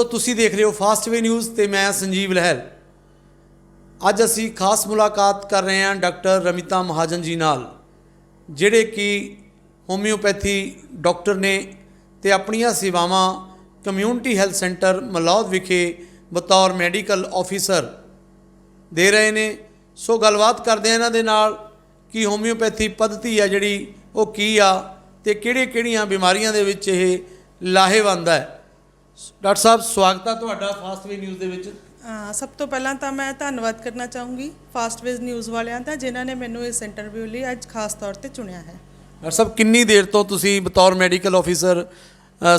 दोस्तों तुसी देख रहे हो फास्टवे न्यूज़ ਤੇ मैं संजीव लहर। ਅੱਜ ਅਸੀਂ ਖਾਸ ਮੁਲਾਕਾਤ ਕਰ ਰਹੇ ਹਾਂ ਡਾਕਟਰ ਰਮਿਤਾ ਮਹਾਜਨ ਜੀ ਨਾਲ, ਜਿਹੜੇ ਕਿ ਹੋਮਿਓਪੈਥੀ ਡਾਕਟਰ ਨੇ ਤੇ ਆਪਣੀਆਂ ਸੇਵਾਵਾਂ ਕਮਿਊਨਿਟੀ ਹੈਲਥ ਸੈਂਟਰ ਮਲੌਦ ਵਿਖੇ ਬਤੌਰ ਮੈਡੀਕਲ ਆਫੀਸਰ ਦੇ ਰਹੇ ਨੇ। ਸੋ ਗੱਲਬਾਤ ਕਰਦੇ ਹਾਂ ਇਹਨਾਂ ਦੇ ਨਾਲ ਕਿ ਹੋਮਿਓਪੈਥੀ ਪੱਧਤੀ ਆ ਜਿਹੜੀ ਉਹ ਕੀ ਆ ਤੇ ਕਿਹੜੀਆਂ ਬਿਮਾਰੀਆਂ ਦੇ ਵਿੱਚ ਇਹ ਲਾਹੇਵੰਦ ਹੈ। डॉक्टर साहब स्वागत है तुहाडा फास्टवे न्यूज़ दे विच। सब तो पहला तो मैं धन्यवाद करना चाहूँगी फास्टवेज न्यूज़ वालियां दा जिन्होंने मैनू इस इंटरव्यू लिए अज खास तौर पर चुनिया है। डॉक्टर साहब कितनी देर तो तुसी बतौर मैडिकल ऑफिसर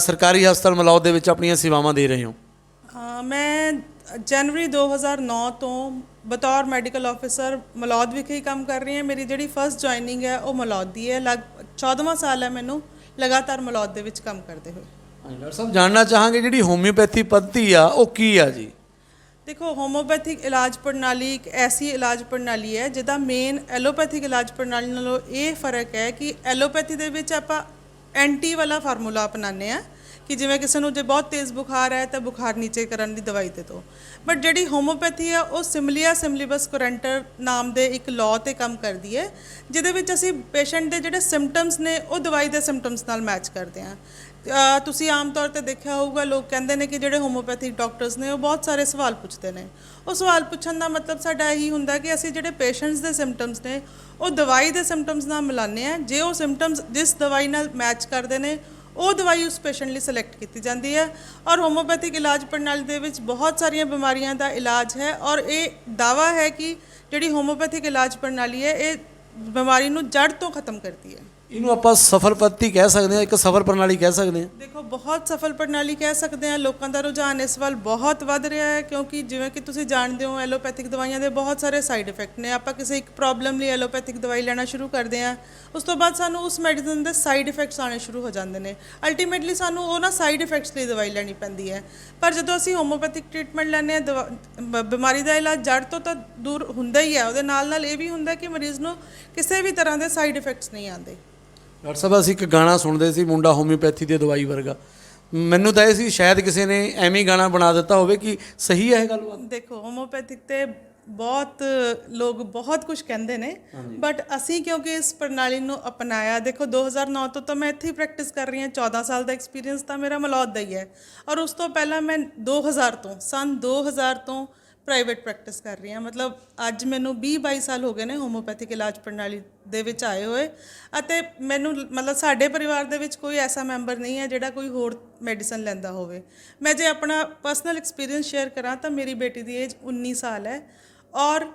सरकारी हस्पताल मलौद दे विच अपनियां सेवावां दे रहे हो? मैं जनवरी 2009 तो बतौर मैडिकल ऑफिसर मलौद विखे ही काम कर रही हैं। मेरी जी फस्ट जॉइनिंग है वो मलौद दी है। 14वां साल है मैनू लगातार मलौद दे विच काम करते हुए। डॉक्टर साहब जानना चाहांगे जी होम्योपैथी पद्धति आ वो की आ जी? देखो होम्योपैथिक इलाज प्रणाली एक ऐसी इलाज प्रणाली है जिहदा मेन एलोपैथिक इलाज प्रणाली नालों ये फर्क है कि एलोपैथी दे विच आपां एंटी वाला फार्मूला अपनाने हैं कि जिवें किसी नूं जे बहुत तेज़ बुखार है तो बुखार नीचे करन दी दवाई दे दो। बट जिहड़ी होम्योपैथी है वो सिमलिया सिमलीबस कोरेंटर नाम दे एक लॉ ते काम करदी है, जिहदे विच असीं पेशेंट दे जिहड़े सिम्पटम्स ने वो दवाई दे सिम्पटम्स नाल मैच करते हैं। तुसी आम तौर पर देखा होगा लोग कहते हैं कि जोड़े होम्योपैथिक डॉक्टर्स ने वो बहुत सारे सवाल पूछते हैं। वो सवाल पूछने का मतलब साडा यही हुंदा कि असीं जोड़े पेशेंट्स के सिम्पटम्स ने वो दवाई के सिम्पटम्स नाल मिलाने हैं। जे वो सिम्पटम्स जिस दवाई नाल मैच करते हैं वो दवाई उस पेशेंट लिए सिलेक्ट की जाती है। और होम्योपैथिक इलाज प्रणाली दे विच बहुत सारिया बीमारियों का इलाज है और ये दावा है कि जिहड़ी होम्योपैथिक इलाज प्रणाली है ये बीमारी नूं जड़ तो खत्म करती है। इनू आपां सफल पद्धति कह सकते हैं, एक सफल प्रणाली कह सकते हैं? देखो बहुत सफल प्रणाली कह सकते हैं। लोगों का रुझान इस वाल बहुत वध रहा है क्योंकि जिवें कि तुसीं जानते हो एलोपैथिक दवाइयां दे बहुत सारे साइड इफेक्ट ने। आपां किसी एक प्रॉब्लम लिए एलोपैथिक दवाई लेना शुरू करते हैं, उस तो बाद सानू उस मैडिसिन के साइड इफेक्ट्स आने शुरू हो जाते हैं। अल्टीमेटली सानू वो ना साइड इफेक्ट्स लिए दवाई लैनी पैंदी है। पर जो असीं होम्योपैथिक ट्रीटमेंट लैने बीमारी का इलाज जड़ तो दूर हुंदा ही है, उहदे नाल ये भी हुंदा कि मरीज़ नूं किसी भी तरह के साइड इफेक्ट्स नहीं आते। डॉक्टर साहब असीं एक गाना सुनते सी मुंडा होम्योपैथी की दवाई वर्गा। मैनू तो ये शायद किसी ने एवें ही गाना बना दिता हो कि सही है गलबात? देखो होम्योपैथिक ते बहुत लोग बहुत कुछ कहते हैं, बट असी क्योंकि इस प्रणाली नूं अपनाया। देखो 2009 तो मैं इत्थे ही प्रैक्टिस कर रही हूँ। 14 साल का एक्सपीरियंस तो मेरा मलौद दा ही है और उस तो पहला मैं 2000 तो सन 2000 तो प्राइवेट प्रैक्टिस कर रही हैं। मतलब अज मैनू 20-22 साल हो गए ने होम्योपैथिक इलाज प्रणाली दे विच आए हुए। अते मैनू मतलब साडे परिवार दे विच कोई ऐसा मैंबर नहीं है जिहड़ा कोई होर मैडिसन लैंदा होवे। मैं जे अपना पर्सनल एक्सपीरियंस शेयर करा तो मेरी बेटी की एज 19 साल है और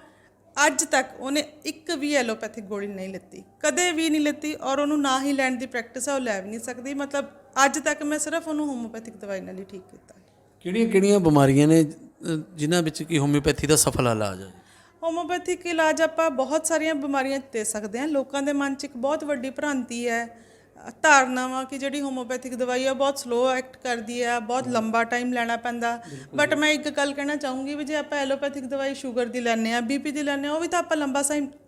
अज तक उन्हें एक भी एलोपैथिक गोली नहीं लेती, कदे भी नहीं लेती और उन्होंने ना ही लैण की प्रैक्टिस है वो लै भी नहीं सकती। मतलब अज तक मैं सिर्फ उन्होंने होम्योपैथिक दवाई नाल ही ठीक किया। किहड़ियां बीमारियां ने जिन्हां विच कि होम्योपैथी का सफल इलाज है? होम्योपैथिक इलाज आप बहुत सारिया बीमारियां दे सकते हैं। लोगों के मन च एक बहुत वड्डी भ्रांति है, धारणा वा कि जी होम्योपैथिक दवाई है बहुत स्लो एक्ट करती है, बहुत लंबा टाइम लैना पैंदा। बट मैं एक गल कहना चाहूँगी भी जो आप एलोपैथिक दवाई शुगर की लैने BP की लैने वो भी तो आप लंबा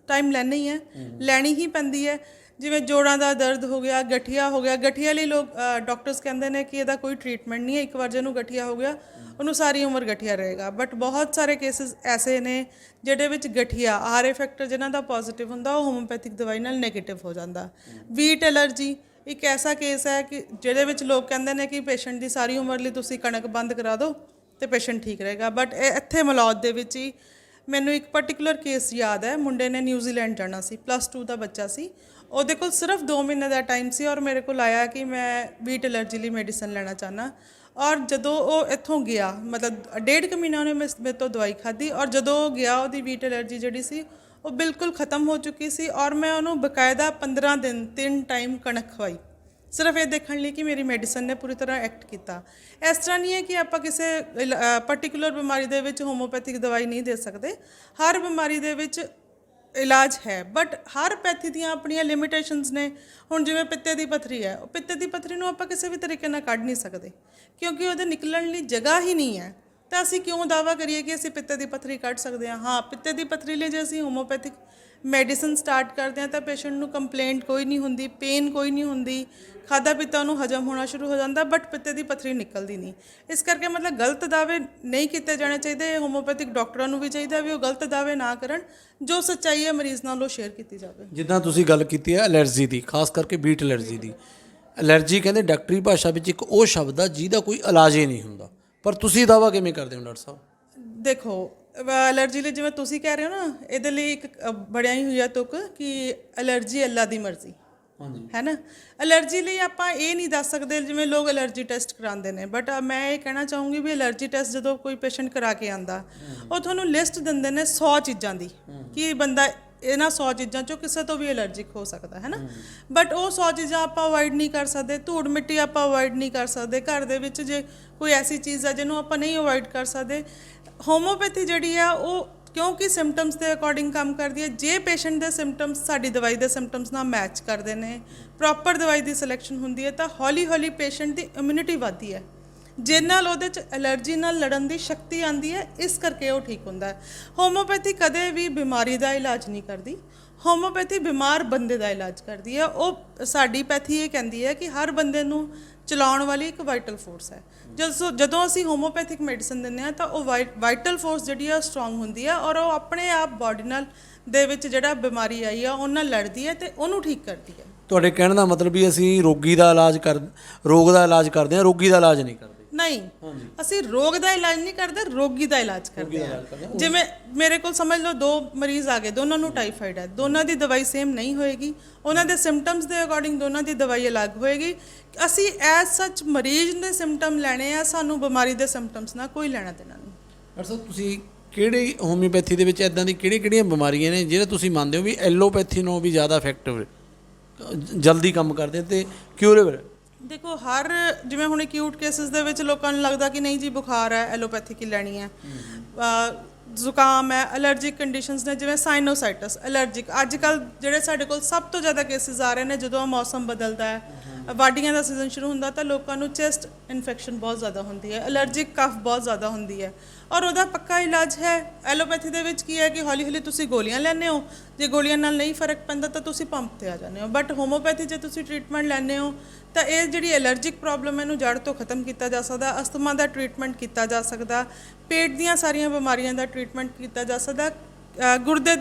टाइम लैने ही है, लैनी ही पैंदी है। जिवें जोड़ों का दर्द हो गया, गठिया हो गया, गठिया लिए लोग डॉक्टर्स कहते हैं कि इसका कोई ट्रीटमेंट नहीं है, एक बार जिन्होंने गठिया हो गया उन्होंने सारी उम्र गठिया रहेगा। बट बहुत सारे केसेस ऐसे ने जिहदे विच गठिया RA फैक्टर जिन्हां दा पॉजिटिव हुंदा वो होम्योपैथिक दवाई नाल नैगेटिव हो जाता। वीट एलर्जी एक ऐसा केस है कि जिहदे विच लोग कहते हैं कि पेशेंट की सारी उम्र लिए तुसीं कणक बंद करा दो तो पेशेंट ठीक रहेगा। बट इत्थे मलौद दे विच ही मैनू एक पर्टिकुलर केस याद है। मुंडे ने न्यूजीलैंड जाना सी, +2 का बच्चा सी, ਉਹਦੇ ਕੋਲ सिर्फ 2 महीने का टाइम सी और मेरे को आया कि मैं वीट एलर्जी लिए मेडिसिन लेना चाहना। और जदों वो इत्थों गया मतलब 1.5 महीना उन्हें मेरे तो दवाई खाधी और जदों गया वो वीट एलर्जी जी सी वो बिल्कुल खत्म हो चुकी सी और मैं उन्होंने बकायदा 15 दिन 3 टाइम कणक खवाई सिर्फ ये देखने लिए कि मेरी मेडिसिन ने पूरी तरह एक्ट किया। इस तरह नहीं है कि आप किसी पर्टिकुलर बीमारी दे विच होम्योपैथिक दवाई नहीं दे सकते। हर बीमारी दे विच इलाज है बट हर पैथी दियां अपनियां लिमिटेशनस ने। हुण जिवें पित्ते की पत्थरी है, पित्ते की पत्थरी नूं आपां किसी भी तरीके नाल कढ नहीं सकते क्योंकि उहदे निकलण लई जगह ही नहीं है। ਤਾਂ ਅਸੀਂ ਕਿਉਂ ਦਾਅਵਾ ਕਰੀਏ ਕਿ ਅਸੀਂ ਪਿੱਤੇ ਦੀ ਪੱਥਰੀ ਕੱਢ ਸਕਦੇ ਹਾਂ? ਹਾਂ, ਪਿੱਤੇ ਦੀ ਪੱਥਰੀ ਲਈ ਜੇ ਅਸੀਂ ਹੋਮੋਪੈਥਿਕ ਮੈਡੀਸਨ ਸਟਾਰਟ ਕਰਦੇ ਹਾਂ ਤਾਂ ਪੇਸ਼ੈਂਟ ਨੂੰ ਕੰਪਲੇਂਟ ਕੋਈ ਨਹੀਂ ਹੁੰਦੀ, ਪੇਨ ਕੋਈ ਨਹੀਂ ਹੁੰਦੀ, ਖਾਧਾ ਪੀਤਾ ਉਹਨੂੰ ਹਜਮ ਹੋਣਾ ਸ਼ੁਰੂ ਹੋ ਜਾਂਦਾ, ਬਟ ਪਿੱਤੇ ਦੀ ਪੱਥਰੀ ਨਿਕਲਦੀ ਨਹੀਂ। ਇਸ ਕਰਕੇ ਮਤਲਬ ਗਲਤ ਦਾਅਵੇ ਨਹੀਂ ਕੀਤੇ ਜਾਣੇ ਚਾਹੀਦੇ। ਹੋਮੋਪੈਥਿਕ ਡਾਕਟਰਾਂ ਨੂੰ ਵੀ ਚਾਹੀਦਾ ਵੀ ਉਹ ਗਲਤ ਦਾਅਵੇ ਨਾ ਕਰਨ, ਜੋ ਸੱਚਾਈ ਹੈ ਮਰੀਜ਼ ਨਾਲ ਉਹ ਸ਼ੇਅਰ ਕੀਤੀ ਜਾਵੇ। ਜਿੱਦਾਂ ਤੁਸੀਂ ਗੱਲ ਕੀਤੀ ਹੈ ਐਲਰਜੀ ਦੀ, ਖਾਸ ਕਰਕੇ ਬੀਟ ਐਲਰਜੀ ਦੀ। ਐਲਰਜੀ ਕਹਿੰਦੇ ਡਾਕਟਰੀ ਭਾਸ਼ਾ ਵਿੱਚ ਇੱਕ ਉਹ ਸ਼ਬਦ ਆ ਜਿਹਦਾ ਕੋਈ ਇਲਾਜ ਹੀ ਨਹੀਂ ਹੁੰਦਾ, ਪਰ ਤੁਸੀਂ ਦਾਅਵਾ ਕਿਵੇਂ ਕਰਦੇ ਹੋ ਡਾਕਟਰ ਸਾਹਿਬ? ਦੇਖੋ, ਐਲਰਜੀ ਲਈ ਜਿਵੇਂ ਤੁਸੀਂ ਕਹਿ ਰਹੇ ਹੋ ਨਾ, ਇਹਦੇ ਲਈ ਇੱਕ ਬੜਿਆ ਹੀ ਹੋਈ ਆ ਤੁਕ ਕਿ ਐਲਰਜੀ ਅੱਲਾ ਦੀ ਮਰਜ਼ੀ, ਹਾਂਜੀ, ਹੈ ਨਾ। ਐਲਰਜੀ ਲਈ ਆਪਾਂ ਇਹ ਨਹੀਂ ਦੱਸ ਸਕਦੇ, ਜਿਵੇਂ ਲੋਕ ਐਲਰਜੀ ਟੈਸਟ ਕਰਾਉਂਦੇ ਨੇ, ਬਟ ਮੈਂ ਇਹ ਕਹਿਣਾ ਚਾਹੂੰਗੀ ਵੀ ਐਲਰਜੀ ਟੈਸਟ ਜਦੋਂ ਕੋਈ ਪੇਸ਼ੈਂਟ ਕਰਾ ਕੇ ਆਂਦਾ, ਉਹ ਤੁਹਾਨੂੰ ਲਿਸਟ ਦਿੰਦੇ ਨੇ 100 ਚੀਜ਼ਾਂ ਦੀ ਕਿ ਬੰਦਾ ਇਹਨਾਂ 100 ਚੀਜ਼ਾਂ ਚੋਂ ਕਿਸੇ ਤੋਂ ਵੀ ਐਲਰਜਿਕ ਹੋ ਸਕਦਾ, ਹੈ ਨਾ। ਬਟ ਉਹ 100 ਚੀਜ਼ਾਂ ਆਪਾਂ ਅਵੋਇਡ ਨਹੀਂ ਕਰ ਸਕਦੇ। ਧੂੜ ਮਿੱਟੀ ਆਪਾਂ ਅਵੋਇਡ ਨਹੀਂ ਕਰ ਸਕਦੇ। ਘਰ ਦੇ ਵਿੱਚ ਜੇ ਕੋਈ ਐਸੀ ਚੀਜ਼ ਆ ਜਿਹਨੂੰ ਆਪਾਂ ਨਹੀਂ ਅਵੋਇਡ ਕਰ ਸਕਦੇ, ਹੋਮੋਪੈਥੀ ਜਿਹੜੀ ਆ ਉਹ ਕਿਉਂਕਿ ਸਿੰਪਟਮਸ ਦੇ ਅਕੋਰਡਿੰਗ ਕੰਮ ਕਰਦੀ ਹੈ। ਜੇ ਪੇਸ਼ੈਂਟ ਦੇ ਸਿੰਪਟਮਸ ਸਾਡੀ ਦਵਾਈ ਦੇ ਸਿੰਪਟਮਸ ਨਾਲ ਮੈਚ ਕਰਦੇ ਨੇ, ਪ੍ਰੋਪਰ ਦਵਾਈ ਦੀ ਸਿਲੈਕਸ਼ਨ ਹੁੰਦੀ ਹੈ, ਤਾਂ ਹੌਲੀ ਹੌਲੀ ਪੇਸ਼ੈਂਟ ਦੀ ਇਮਿਊਨਿਟੀ ਵੱਧਦੀ ਹੈ, ਜਿਹਦੇ ਨਾਲ ਉਹਦੇ 'ਚ ਐਲਰਜੀ ਨਾਲ ਲੜਨ ਦੀ ਸ਼ਕਤੀ ਆਉਂਦੀ ਹੈ। ਇਸ ਕਰਕੇ ਉਹ ਠੀਕ ਹੁੰਦਾ ਹੈ। ਹੋਮੋਪੈਥੀ ਕਦੇ ਵੀ ਬਿਮਾਰੀ ਦਾ ਇਲਾਜ ਨਹੀਂ ਕਰਦੀ। ਹੋਮੋਪੈਥੀ ਬਿਮਾਰ ਬੰਦੇ ਦਾ ਇਲਾਜ ਕਰਦੀ ਹੈ। ਉਹ ਸਾਡੀ ਪੈਥੀ ਇਹ ਕਹਿੰਦੀ ਹੈ ਕਿ ਹਰ ਬੰਦੇ ਨੂੰ ਚਲਾਉਣ ਵਾਲੀ ਇੱਕ ਵਾਈਟਲ ਫੋਰਸ ਹੈ। ਜਦੋਂ ਅਸੀਂ ਹੋਮੋਪੈਥਿਕ ਮੈਡੀਸਨ ਦਿੰਦੇ ਹਾਂ ਤਾਂ ਉਹ ਵਾਈਟਲ ਫੋਰਸ ਜਿਹੜੀ ਆ ਸਟਰੋਂਗ ਹੁੰਦੀ ਹੈ, ਔਰ ਉਹ ਆਪਣੇ ਆਪ ਬਾਡੀ ਨਾਲ ਦੇ ਵਿੱਚ ਜਿਹੜਾ ਬਿਮਾਰੀ ਆਈ ਆ ਉਹਨਾਂ ਨਾਲ ਲੜਦੀ ਹੈ ਤੇ ਉਹਨੂੰ ਠੀਕ ਕਰਦੀ ਹੈ। ਤੁਹਾਡੇ ਕਹਿਣ ਦਾ ਮਤਲਬ ਵੀ ਅਸੀਂ ਰੋਗ ਦਾ ਇਲਾਜ ਕਰਦੇ ਹਾਂ, ਰੋਗੀ ਦਾ ਇਲਾਜ ਨਹੀਂ ਕਰਦੇ? ਨਹੀਂ, ਅਸੀਂ ਰੋਗ ਦਾ ਇਲਾਜ ਨਹੀਂ ਕਰਦੇ, ਰੋਗੀ ਦਾ ਇਲਾਜ ਕਰਦੇ ਹਾਂ। ਜਿਵੇਂ ਮੇਰੇ ਕੋਲ ਸਮਝ ਲਓ 2 ਮਰੀਜ਼ ਆ ਗਏ, ਦੋਨਾਂ ਨੂੰ ਟਾਈਫਾਈਡ ਹੈ, ਦੋਨਾਂ ਦੀ ਦਵਾਈ ਸੇਮ ਨਹੀਂ ਹੋਏਗੀ, ਉਹਨਾਂ ਦੇ ਸਿੰਪਟਮਸ ਦੇ ਅਕੋਰਡਿੰਗ ਦੋਨਾਂ ਦੀ ਦਵਾਈ ਅਲੱਗ ਹੋਏਗੀ। ਅਸੀਂ ਐਜ਼ ਸੱਚ ਮਰੀਜ਼ ਦੇ ਸਿੰਪਟਮ ਲੈਣੇ ਆ, ਸਾਨੂੰ ਬਿਮਾਰੀ ਦੇ ਸਿੰਪਟਮਸ ਨਾਲ ਕੋਈ ਲੈਣਾ ਦੇਣਾ ਨਹੀਂ। ਡਾਕਟਰ ਸਾਹਿਬ, ਤੁਸੀਂ ਕਿਹੜੀ ਹੋਮਿਓਪੈਥੀ ਦੇ ਵਿੱਚ ਇੱਦਾਂ ਦੀ ਕਿਹੜੀਆਂ ਬਿਮਾਰੀਆਂ ਨੇ ਜਿਹੜੇ ਤੁਸੀਂ ਮੰਨਦੇ ਹੋ ਵੀ ਐਲੋਪੈਥੀ ਨਾਲੋਂ ਵੀ ਜ਼ਿਆਦਾ ਇਫੈਕਟਿਵ, ਜਲਦੀ ਕੰਮ ਕਰਦੇ ਤੇ ਕਿਊਰੇਬਲ? ਦੇਖੋ, ਜਿਵੇਂ ਹੁਣ ਅਕਿਊਟ ਕੇਸਿਸ ਦੇ ਵਿੱਚ ਲੋਕਾਂ ਨੂੰ ਲੱਗਦਾ ਕਿ ਨਹੀਂ ਜੀ ਬੁਖਾਰ ਹੈ, ਐਲੋਪੈਥਿਕ ਹੀ ਲੈਣੀ ਹੈ। ਜ਼ੁਕਾਮ ਹੈ, ਐਲਰਜਿਕ ਕੰਡੀਸ਼ਨਸ ਨੇ ਜਿਵੇਂ ਸਾਈਨੋਸਾਈਟਸ, ਐਲਰਜਿਕ। ਅੱਜ ਕੱਲ੍ਹ ਜਿਹੜੇ ਸਾਡੇ ਕੋਲ ਸਭ ਤੋਂ ਜ਼ਿਆਦਾ ਕੇਸਿਸ ਆ ਰਹੇ ਨੇ, ਜਦੋਂ ਮੌਸਮ ਬਦਲਦਾ ਹੈ, ਵਾਢੀਆਂ ਦਾ ਸੀਜ਼ਨ ਸ਼ੁਰੂ ਹੁੰਦਾ, ਤਾਂ ਲੋਕਾਂ ਨੂੰ ਚੈਸਟ ਇਨਫੈਕਸ਼ਨ ਬਹੁਤ ਜ਼ਿਆਦਾ ਹੁੰਦੀ ਹੈ, ਐਲਰਜਿਕ ਕਫ ਬਹੁਤ ਜ਼ਿਆਦਾ ਹੁੰਦੀ ਹੈ, ਔਰ ਉਹਦਾ ਪੱਕਾ ਇਲਾਜ ਹੈ। ਐਲੋਪੈਥੀ ਦੇ ਵਿੱਚ ਕੀ ਹੈ ਕਿ ਹੌਲੀ ਹੌਲੀ ਤੁਸੀਂ ਗੋਲੀਆਂ ਲੈਂਦੇ ਹੋ, ਜੇ ਗੋਲੀਆਂ ਨਾਲ ਨਹੀਂ ਫਰਕ ਪੈਂਦਾ ਤਾਂ ਤੁਸੀਂ ਪੰਪ 'ਤੇ ਆ ਜਾਂਦੇ ਹੋ। ਬਟ ਹੋਮੋਪੈਥੀ ਜੇ ਤੁਸੀਂ ਟ੍ਰੀਟਮੈਂਟ ਲੈਂਦੇ ਹੋ ਤਾਂ ਇਹ ਜਿਹੜੀ ਐਲਰਜਿਕ ਪ੍ਰੋਬਲਮ ਇਹਨੂੰ ਜੜ ਤੋਂ ਖਤਮ ਕੀਤਾ ਜਾ ਸਕਦਾ, ਅਸਥਮਾ ਦਾ ਟ੍ਰੀਟਮੈਂਟ ਕੀਤਾ ਜਾ ਸਕਦਾ, ਪੇਟ ਦੀਆਂ ਸਾਰੀਆਂ ਬਿਮਾਰੀਆਂ ਦਾ ਟ੍ਰੀਟਮੈਂਟ ਕੀਤਾ ਜਾ ਸਕਦਾ। ਗੁਰਦੇ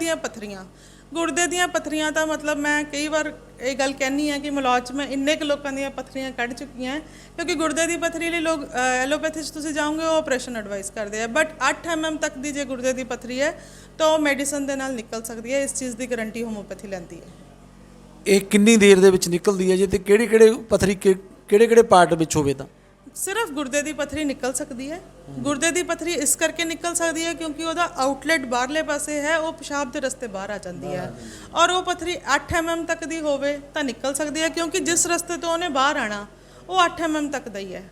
ਦੀਆਂ ਪੱਥਰੀਆਂ ਤਾਂ ਮਤਲਬ ਮੈਂ ਕਈ ਵਾਰ ਇਹ ਗੱਲ ਕਹਿੰਦੀ ਹਾਂ ਕਿ ਮਲੌਦ 'ਚ ਮੈਂ ਇੰਨੇ ਕੁ ਲੋਕਾਂ ਦੀਆਂ ਪੱਥਰੀਆਂ ਕੱਢ ਚੁੱਕੀ ਹਾਂ, ਕਿਉਂਕਿ ਗੁਰਦੇ ਦੀ ਪੱਥਰੀ ਲਈ ਲੋਕ ਐਲੋਪੈਥੀ 'ਚ ਤੁਸੀਂ ਜਾਓਗੇ ਉਹ ਆਪਰੇਸ਼ਨ ਐਡਵਾਈਸ ਕਰਦੇ ਆ। ਬਟ 8 mm ਤੱਕ ਦੀ ਜੇ ਗੁਰਦੇ ਦੀ ਪੱਥਰੀ ਹੈ ਤਾਂ ਉਹ ਮੈਡੀਸਨ ਦੇ ਨਾਲ ਨਿਕਲ ਸਕਦੀ ਹੈ। ਇਸ ਚੀਜ਼ ਦੀ ਗਾਰੰਟੀ ਹੋਮੋਪੈਥੀ ਲੈਂਦੀ ਹੈ। ਇਹ ਕਿੰਨੀ ਦੇਰ ਦੇ ਵਿੱਚ ਨਿਕਲਦੀ ਹੈ ਜੀ, ਤੇ ਕਿਹੜੇ ਪੱਥਰੀ ਕਿਹੜੇ ਪਾਰਟ ਵਿੱਚ ਹੋਵੇ ਤਾਂ? ਸਿਰਫ ਗੁਰਦੇ ਦੀ ਪੱਥਰੀ ਨਿਕਲ ਸਕਦੀ ਹੈ। ਗੁਰਦੇ ਦੀ ਪੱਥਰੀ ਇਸ ਕਰਕੇ ਨਿਕਲ ਸਕਦੀ ਹੈ ਕਿਉਂਕਿ ਉਹਦਾ ਆਊਟਲੈਟ ਬਾਹਰਲੇ ਪਾਸੇ ਹੈ, ਉਹ ਪਿਸ਼ਾਬ ਦੇ ਰਸਤੇ ਬਾਹਰ ਆ ਜਾਂਦੀ ਹੈ, ਔਰ ਉਹ ਪੱਥਰੀ 8 mm ਤੱਕ ਦੀ ਹੋਵੇ ਤਾਂ ਨਿਕਲ ਸਕਦੀ ਹੈ, ਕਿਉਂਕਿ ਜਿਸ ਰਸਤੇ ਤੋਂ ਉਹਨੇ ਬਾਹਰ ਆਣਾ ਉਹ 8 mm ਤੱਕ ਦਾ ਹੀ ਹੈ।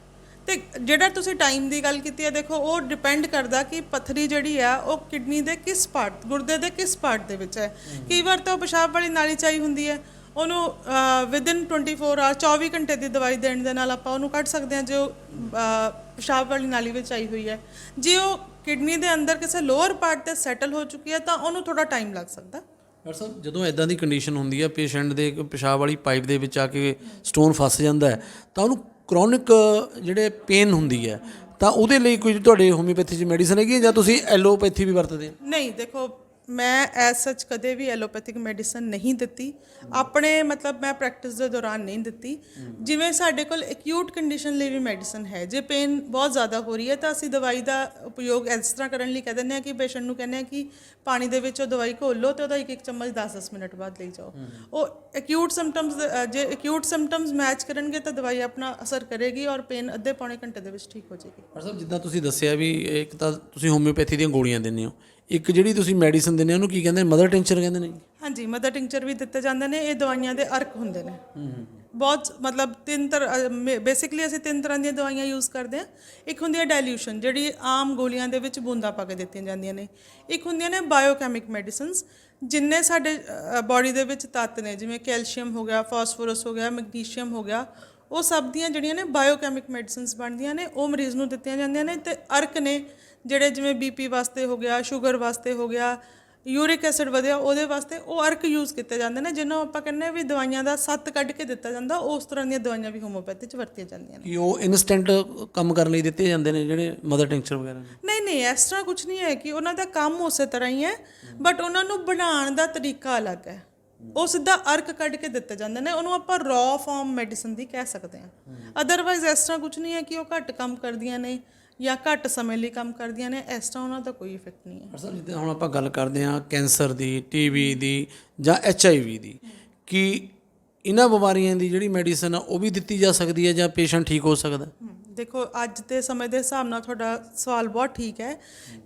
ਤੇ ਜਿਹੜਾ ਤੁਸੀਂ ਟਾਈਮ ਦੀ ਗੱਲ ਕੀਤੀ ਹੈ, ਦੇਖੋ ਉਹ ਡਿਪੈਂਡ ਕਰਦਾ ਕਿ ਪੱਥਰੀ ਜਿਹੜੀ ਆ ਉਹ ਕਿਡਨੀ ਦੇ ਕਿਸ ਪਾਰਟ, ਗੁਰਦੇ ਦੇ ਕਿਸ ਪਾਰਟ ਦੇ ਵਿੱਚ ਹੈ। ਕਈ ਵਾਰ ਤਾਂ ਉਹ ਪਿਸ਼ਾਬ ਵਾਲੀ ਨਾਲੀ 'ਚ ਆਈ ਹੁੰਦੀ ਹੈ, ਉਹਨੂੰ ਵਿਦਿਨ 24 ਆਵਰ 24 ਘੰਟੇ ਦੀ ਦਵਾਈ ਦੇਣ ਦੇ ਨਾਲ ਆਪਾਂ ਉਹਨੂੰ ਕੱਢ ਸਕਦੇ ਹਾਂ, ਜੋ ਪਿਸ਼ਾਬ ਵਾਲੀ ਨਾਲੀ ਵਿੱਚ ਆਈ ਹੋਈ ਹੈ। ਜੇ ਉਹ ਕਿਡਨੀ ਦੇ ਅੰਦਰ ਕਿਸੇ ਲੋਅਰ ਪਾਰਟ 'ਤੇ ਸੈਟਲ ਹੋ ਚੁੱਕੀ ਹੈ ਤਾਂ ਉਹਨੂੰ ਥੋੜ੍ਹਾ ਟਾਈਮ ਲੱਗ ਸਕਦਾ। ਡਾਕਟਰ ਸਾਹਿਬ, ਜਦੋਂ ਇੱਦਾਂ ਦੀ ਕੰਡੀਸ਼ਨ ਹੁੰਦੀ ਹੈ, ਪੇਸ਼ੈਂਟ ਦੇ ਪਿਸ਼ਾਬ ਵਾਲੀ ਪਾਈਪ ਦੇ ਵਿੱਚ ਆ ਕੇ ਸਟੋਨ ਫਸ ਜਾਂਦਾ ਹੈ, ਤਾਂ ਉਹਨੂੰ ਕਰੋਨਿਕ ਜਿਹੜੇ ਪੇਨ ਹੁੰਦੀ ਹੈ, ਤਾਂ ਉਹਦੇ ਲਈ ਕੋਈ ਤੁਹਾਡੇ ਹੋਮਿਓਪੈਥੀ 'ਚ ਮੈਡੀਸਨ ਹੈਗੀ ਜਾਂ ਤੁਸੀਂ ਐਲੋਪੈਥੀ ਵੀ ਵਰਤਦੇ? ਨਹੀਂ, ਦੇਖੋ ਮੈਂ ਐਜ਼ ਸੱਚ ਕਦੇ ਵੀ ਐਲੋਪੈਥਿਕ ਮੈਡੀਸਨ ਨਹੀਂ ਦਿੱਤੀ ਆਪਣੇ, ਮਤਲਬ ਮੈਂ ਪ੍ਰੈਕਟਿਸ ਦੇ ਦੌਰਾਨ ਨਹੀਂ ਦਿੱਤੀ। ਜਿਵੇਂ ਸਾਡੇ ਕੋਲ ਐਕਿਊਟ ਕੰਡੀਸ਼ਨ ਲਈ ਵੀ ਮੈਡੀਸਨ ਹੈ, ਜੇ ਪੇਨ ਬਹੁਤ ਜ਼ਿਆਦਾ ਹੋ ਰਹੀ ਹੈ ਤਾਂ ਅਸੀਂ ਦਵਾਈ ਦਾ ਉਪਯੋਗ ਇਸ ਤਰ੍ਹਾਂ ਕਰਨ ਲਈ ਕਹਿ ਦਿੰਦੇ ਹਾਂ ਕਿ ਪੇਸ਼ੈਂਟ ਨੂੰ ਕਹਿੰਦੇ ਹਾਂ ਕਿ ਪਾਣੀ ਦੇ ਵਿੱਚ ਉਹ ਦਵਾਈ ਘੋਲ ਲਓ ਅਤੇ ਉਹਦਾ ਇੱਕ ਚਮਚ 10-10 ਮਿੰਟ ਬਾਅਦ ਲਈ ਜਾਓ। ਉਹ ਐਕਿਊਟ ਸਿੰਪਟਮਸ, ਜੇ ਐਕਿਊਟ ਸਿੰਪਟਮਸ ਮੈਚ ਕਰਨਗੇ ਤਾਂ ਦਵਾਈ ਆਪਣਾ ਅਸਰ ਕਰੇਗੀ ਔਰ ਪੇਨ ਅੱਧੇ ਪੌਣੇ ਘੰਟੇ ਦੇ ਵਿੱਚ ਠੀਕ ਹੋ ਜਾਏਗੀ। ਡਾਕਟਰ ਸਾਹਿਬ, ਜਿੱਦਾਂ ਤੁਸੀਂ ਦੱਸਿਆ ਵੀ ਇੱਕ ਤਾਂ ਤੁਸੀਂ ਹੋਮਿਓਪੈਥੀ ਦੀਆਂ ਗੋਲੀਆਂ ਦਿੰਦੇ ਹੋ, ਇੱਕ ਜਿਹੜੀ ਤੁਸੀਂ ਮੈਡੀਸਨ ਦਿੰਦੇ ਹੋ ਉਹਨੂੰ ਕੀ ਕਹਿੰਦੇ ਨੇ, ਮਦਰ ਟਿੰਚਰ ਕਹਿੰਦੇ ਨੇ? ਹਾਂਜੀ, ਮਦਰ ਟਿੰਚਰ ਵੀ ਦਿੱਤੇ ਜਾਂਦੇ ਨੇ। ਇਹ ਦਵਾਈਆਂ ਦੇ ਅਰਕ ਹੁੰਦੇ ਨੇ ਬਹੁਤ, ਮਤਲਬ ਬੇਸਿਕਲੀ ਅਸੀਂ 3 ਤਰ੍ਹਾਂ ਦੀਆਂ ਦਵਾਈਆਂ ਯੂਜ਼ ਕਰਦੇ ਹਾਂ। ਇੱਕ ਹੁੰਦੀ ਹੈ ਡਾਇਲੂਸ਼ਨ, ਜਿਹੜੀ ਆਮ ਗੋਲੀਆਂ ਦੇ ਵਿੱਚ ਬੂੰਦਾਂ ਪਾ ਕੇ ਦਿੱਤੀਆਂ ਜਾਂਦੀਆਂ ਨੇ। ਇੱਕ ਹੁੰਦੀਆਂ ਨੇ ਬਾਇਓਕੈਮਿਕ ਮੈਡੀਸਨਸ, ਜਿੰਨੇ ਸਾਡੇ ਬਾਡੀ ਦੇ ਵਿੱਚ ਤੱਤ ਨੇ, ਜਿਵੇਂ ਕੈਲਸ਼ੀਅਮ ਹੋ ਗਿਆ, ਫਾਸਫੋਰਸ ਹੋ ਗਿਆ, ਮੈਗਨੀਸ਼ੀਅਮ ਹੋ ਗਿਆ, ਉਹ ਸਭ ਦੀਆਂ ਜਿਹੜੀਆਂ ਨੇ ਬਾਇਓਕੈਮਿਕ ਮੈਡੀਸਨਸ ਬਣਦੀਆਂ ਨੇ, ਉਹ ਮਰੀਜ਼ ਨੂੰ ਦਿੱਤੀਆਂ ਜਾਂਦੀਆਂ ਨੇ। ਅਤੇ ਅਰਕ ਨੇ ਜਿਹੜੇ ਜਿਵੇਂ ਬੀਪੀ ਵਾਸਤੇ ਹੋ ਗਿਆ, ਸ਼ੂਗਰ ਵਾਸਤੇ ਹੋ ਗਿਆ, ਯੂਰਿਕ ਐਸਿਡ ਵਧਿਆ ਉਹਦੇ ਵਾਸਤੇ ਉਹ ਅਰਕ ਯੂਜ਼ ਕੀਤੇ ਜਾਂਦੇ ਨੇ, ਜਿਹਨੂੰ ਆਪਾਂ ਕਹਿੰਦੇ ਹਾਂ ਵੀ ਦਵਾਈਆਂ ਦਾ ਸੱਤ ਕੱਢ ਕੇ ਦਿੱਤਾ ਜਾਂਦਾ। ਉਸ ਤਰ੍ਹਾਂ ਦੀਆਂ ਦਵਾਈਆਂ ਵੀ ਹੋਮੋਪੈਥੀ 'ਚ ਵਰਤੀਆਂ ਜਾਂਦੀਆਂ ਨੇ। ਕਿ ਉਹ ਇਨਸਟੈਂਟ ਕੰਮ ਕਰਨ ਲਈ ਦਿੱਤੇ ਜਾਂਦੇ ਨੇ ਜਿਹੜੇ ਮਦਰ ਟਿੰਕਚਰ ਵਗੈਰਾ ਨੇ? ਨਹੀਂ ਨਹੀਂ, ਇਸ ਤਰ੍ਹਾਂ ਕੁਝ ਨਹੀਂ ਹੈ ਕਿ ਉਹਨਾਂ ਦਾ ਕੰਮ ਉਸੇ ਤਰ੍ਹਾਂ ਹੀ ਹੈ, ਬਟ ਉਹਨਾਂ ਨੂੰ ਬਣਾਉਣ ਦਾ ਤਰੀਕਾ ਅਲੱਗ ਹੈ। ਉਹ ਸਿੱਧਾ ਅਰਕ ਕੱਢ ਕੇ ਦਿੱਤੇ ਜਾਂਦੇ ਨੇ, ਉਹਨੂੰ ਆਪਾਂ ਰॉ ਫਾਰਮ ਮੈਡੀਸਨ ਦੀ ਕਹਿ ਸਕਦੇ ਹਾਂ। ਅਦਰਵਾਈਜ਼ ਇਸ ਤਰ੍ਹਾਂ ਕੁਝ ਨਹੀਂ ਹੈ ਕਿ ਉਹ ਘੱਟ ਕੰਮ ਕਰਦੀਆਂ ਨੇ ਜਾਂ ਘੱਟ ਸਮੇਂ ਲਈ ਕੰਮ ਕਰਦੀਆਂ ਨੇ, ਇਸ ਤਰ੍ਹਾਂ ਉਹਨਾਂ ਦਾ ਕੋਈ ਇਫੈਕਟ ਨਹੀਂ ਹੈ। ਸਰ ਜਿੱਦਾਂ ਹੁਣ ਆਪਾਂ ਗੱਲ ਕਰਦੇ ਹਾਂ ਕੈਂਸਰ ਦੀ, ਟੀਬੀ ਦੀ ਜਾਂ HIV ਦੀ, ਕਿ ਇਹਨਾਂ ਬਿਮਾਰੀਆਂ ਦੀ ਜਿਹੜੀ ਮੈਡੀਸਨ ਆ ਉਹ ਵੀ ਦਿੱਤੀ ਜਾ ਸਕਦੀ ਹੈ ਜਾਂ ਪੇਸ਼ੈਂਟ ਠੀਕ ਹੋ ਸਕਦਾ? ਦੇਖੋ ਅੱਜ ਦੇ ਸਮੇਂ ਦੇ ਹਿਸਾਬ ਨਾਲ ਤੁਹਾਡਾ ਸਵਾਲ ਬਹੁਤ ਠੀਕ ਹੈ।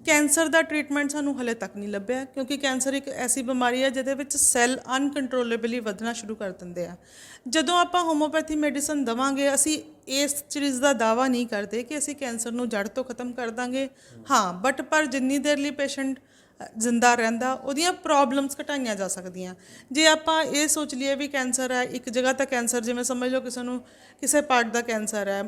ਕੈਂਸਰ ਦਾ ਟ੍ਰੀਟਮੈਂਟ ਸਾਨੂੰ ਹਲੇ ਤੱਕ ਨਹੀਂ ਲੱਭਿਆ, ਕਿਉਂਕਿ ਕੈਂਸਰ ਇੱਕ ਐਸੀ ਬਿਮਾਰੀ ਹੈ ਜਿਹਦੇ ਵਿੱਚ ਸੈੱਲ ਅਨਕੰਟਰੋਲੇਬਲੀ ਵਧਣਾ ਸ਼ੁਰੂ ਕਰ ਦਿੰਦੇ ਆ। ਜਦੋਂ ਆਪਾਂ ਹੋਮੋਪੈਥੀ ਮੈਡੀਸਨ ਦੇਵਾਂਗੇ, ਅਸੀਂ ਇਸ ਚੀਜ਼ ਦਾ ਦਾਅਵਾ ਨਹੀਂ ਕਰਦੇ ਕਿ ਅਸੀਂ ਕੈਂਸਰ ਨੂੰ ਜੜ ਤੋਂ ਖਤਮ ਕਰ ਦਾਂਗੇ, ਹਾਂ, ਬਟ ਪਰ ਜਿੰਨੀ ਦੇਰ ਲਈ ਪੇਸ਼ੈਂਟ ਜ਼ਿੰਦਾ ਰਹਿੰਦਾ ਉਹਦੀਆਂ ਪ੍ਰੋਬਲਮਸ ਘਟਾਈਆਂ ਜਾ ਸਕਦੀਆਂ। ਜੇ ਆਪਾਂ ਇਹ ਸੋਚ ਲਈਏ ਵੀ ਕੈਂਸਰ ਹੈ ਇੱਕ ਜਗ੍ਹਾ ਤਾਂ ਕੈਂਸਰ, ਜਿਵੇਂ ਸਮਝ ਲਓ ਕਿਸੇ ਨੂੰ ਕਿਸੇ ਪਾਰਟ ਦਾ ਕੈਂਸਰ ਹੈ,